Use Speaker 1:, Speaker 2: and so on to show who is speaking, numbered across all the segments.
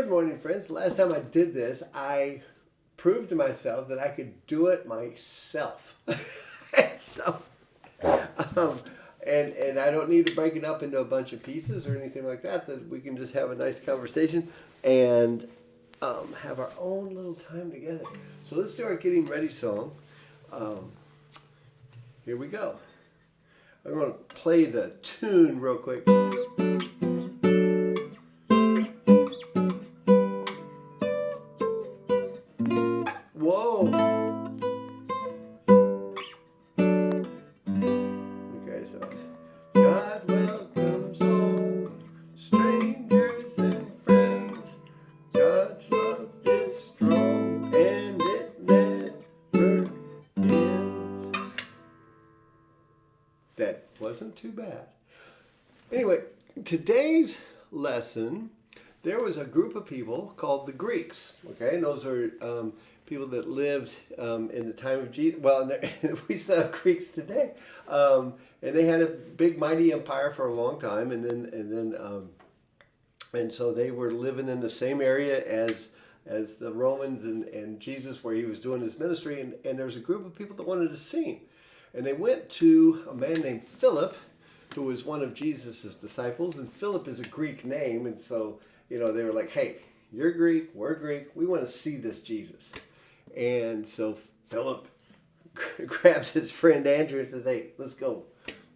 Speaker 1: Good morning, friends. Last time I did this, I proved to myself that I could do it myself. and so, um, and I don't need to break it up into a bunch of pieces or anything like that. That we can just have a nice conversation and have our own little time together. So let's do our getting ready song. Here we go. I'm going to play the tune real quick. Whoa. Okay, so God welcomes all strangers and friends. God's love is strong and it never ends. That wasn't too bad. Anyway, today's lesson, there was a group of people called the Greeks. Okay, and those are people that lived in the time of Jesus. Well, we still have Greeks today, and they had a big, mighty empire for a long time, and so they were living in the same area as the Romans and Jesus, where he was doing his ministry, and there was a group of people that wanted to see him, and they went to a man named Philip, who was one of Jesus's disciples, and Philip is a Greek name, and so they were like, "Hey, you're Greek, we're Greek, we want to see this Jesus." And so Philip grabs his friend Andrew and says, "Hey, let's go,"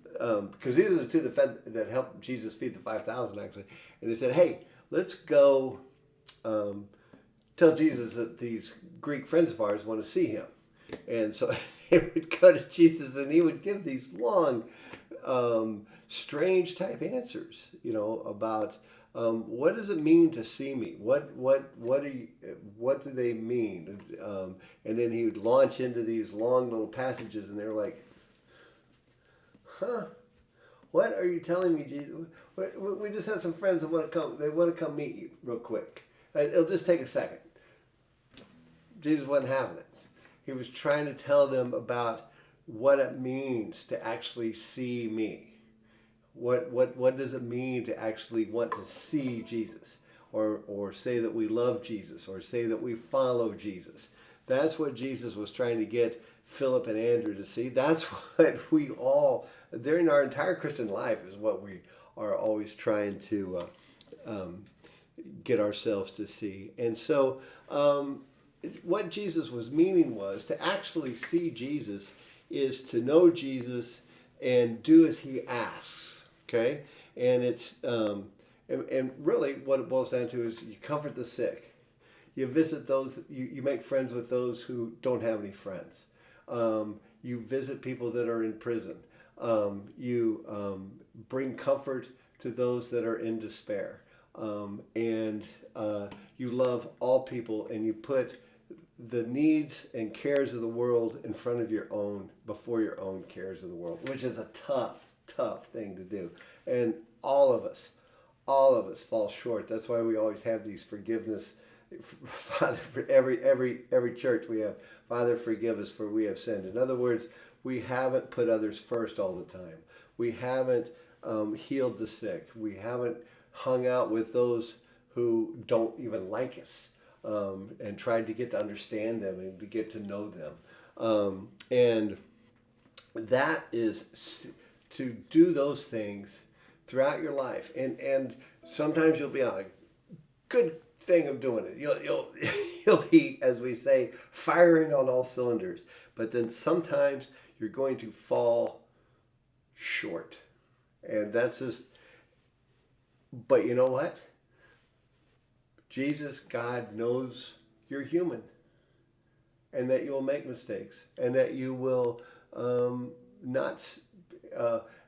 Speaker 1: because these are the two that helped Jesus feed the 5,000 actually. And they said, "Hey, let's go tell Jesus that these Greek friends of ours want to see him." And so they would go to Jesus, and he would give these long, strange type answers, about what does it mean to see me? What do they mean? And then he would launch into these long little passages, and they're like, "Huh? What are you telling me, Jesus? We just had some friends that want to come. They want to come meet you real quick. It'll just take a second." Jesus wasn't having it. He was trying to tell them about what it means to actually see me. What does it mean to actually want to see Jesus, or say that we love Jesus, or say that we follow Jesus? That's what Jesus was trying to get Philip and Andrew to see. That's what we all, during our entire Christian life, is what we are always trying to get ourselves to see. And so what Jesus was meaning was to actually see Jesus is to know Jesus and do as he asks. Okay, and it's and really what it boils down to is you comfort the sick, you visit those, you make friends with those who don't have any friends, you visit people that are in prison, you bring comfort to those that are in despair, and you love all people, and you put the needs and cares of the world in front of your own, before your own cares of the world, which is a tough thing to do. And all of us fall short. That's why we always have these forgiveness. Father, for every church we have, "Father, forgive us, for we have sinned." In other words, we haven't put others first all the time. We haven't healed the sick. We haven't hung out with those who don't even like us, and tried to get to understand them and to get to know them. And that is to do those things throughout your life, and sometimes you'll be on a good thing of doing it. You'll be, as we say, firing on all cylinders. But then sometimes you're going to fall short, and that's just. But you know what? Jesus, God, knows you're human, and that you will make mistakes, and that you will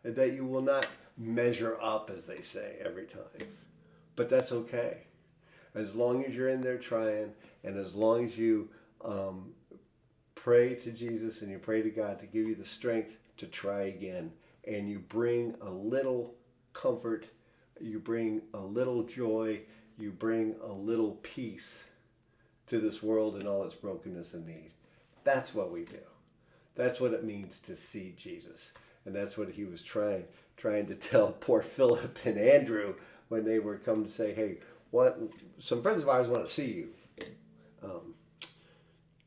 Speaker 1: that you will not measure up, as they say, every time. But that's okay. As long as you're in there trying, and as long as you pray to Jesus and you pray to God to give you the strength to try again, and you bring a little comfort, you bring a little joy, you bring a little peace to this world and all its brokenness and need. That's what we do. That's what it means to see Jesus. And that's what he was trying to tell poor Philip and Andrew when they were come to say, "Hey, some friends of ours want to see you.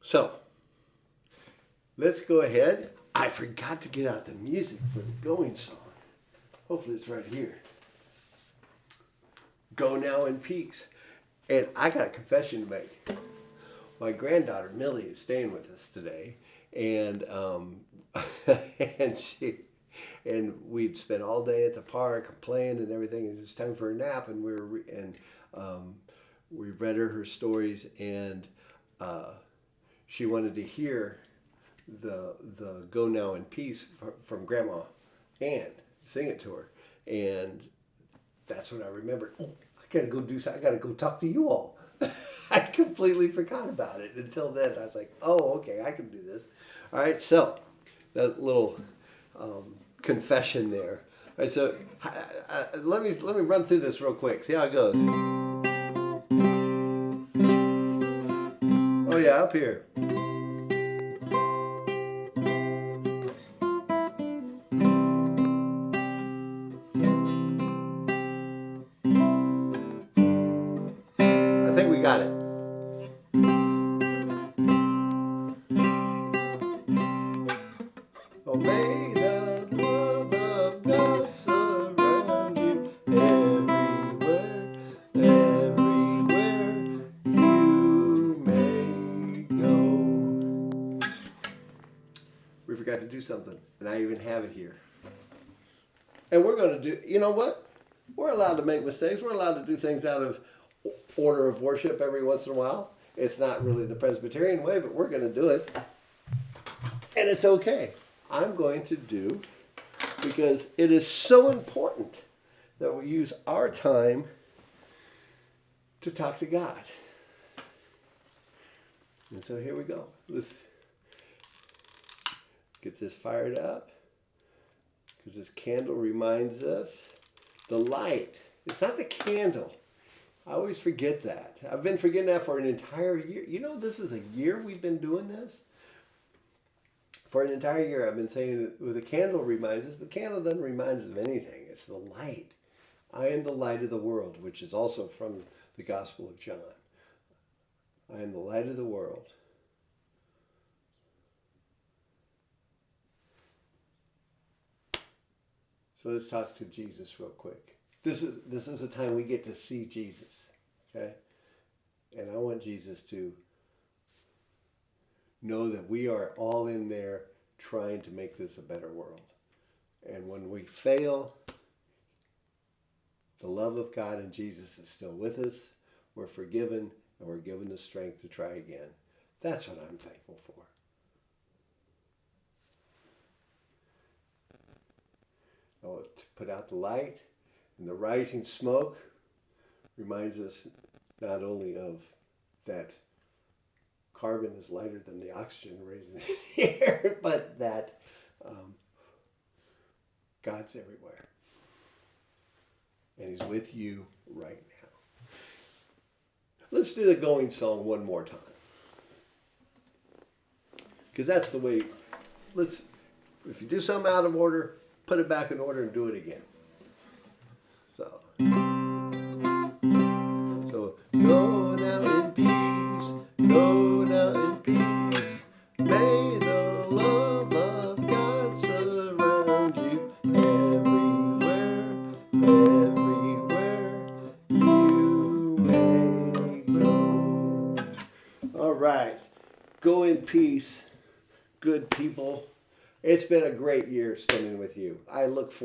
Speaker 1: So let's go ahead. I forgot to get out the music for the going song. Hopefully it's right here. Go Now in Peace. And I got a confession to make. My granddaughter Millie is staying with us today, and and we'd spent all day at the park playing and everything. And it was time for a nap, and we read her stories, and she wanted to hear the Go Now in Peace from Grandma Ann, sing it to her, and that's when I remembered. Oh, I gotta go talk to you all. I completely forgot about it until then. I was like, oh, okay, I can do this. All right, so that little confession there. All right, so let me run through this real quick. See how it goes. Oh yeah, up here. I think we got it. Oh, may the love of God surround you everywhere, everywhere you may go. We forgot to do something, and I even have it here. And we're going to do, you know what? We're allowed to make mistakes. We're allowed to do things out of order of worship every once in a while. It's not really the Presbyterian way, but we're going to do it. And it's okay. I'm going to do, because it is so important that we use our time to talk to God. And so here we go. Let's get this fired up, because this candle reminds us the light. It's not the candle. I always forget that. I've been forgetting that for an entire year. You know, this is a year we've been doing this. For an entire year, I've been saying that the candle reminds us. The candle doesn't remind us of anything. It's the light. I am the light of the world, which is also from the Gospel of John. I am the light of the world. So let's talk to Jesus real quick. This is a time we get to see Jesus, okay? And I want Jesus to know that we are all in there trying to make this a better world. And when we fail, the love of God and Jesus is still with us. We're forgiven, and we're given the strength to try again. That's what I'm thankful for. Oh, to put out the light, and the rising smoke reminds us not only of that carbon is lighter than the oxygen raising in the air, but that God's everywhere. And He's with you right now. Let's do the going song one more time. Because that's the way, if you do something out of order, put it back in order and do it again. So go now in peace, go now in peace. May the love of God surround you everywhere, everywhere you may go. All right, go in peace, good people. It's been a great year spending with you. I look forward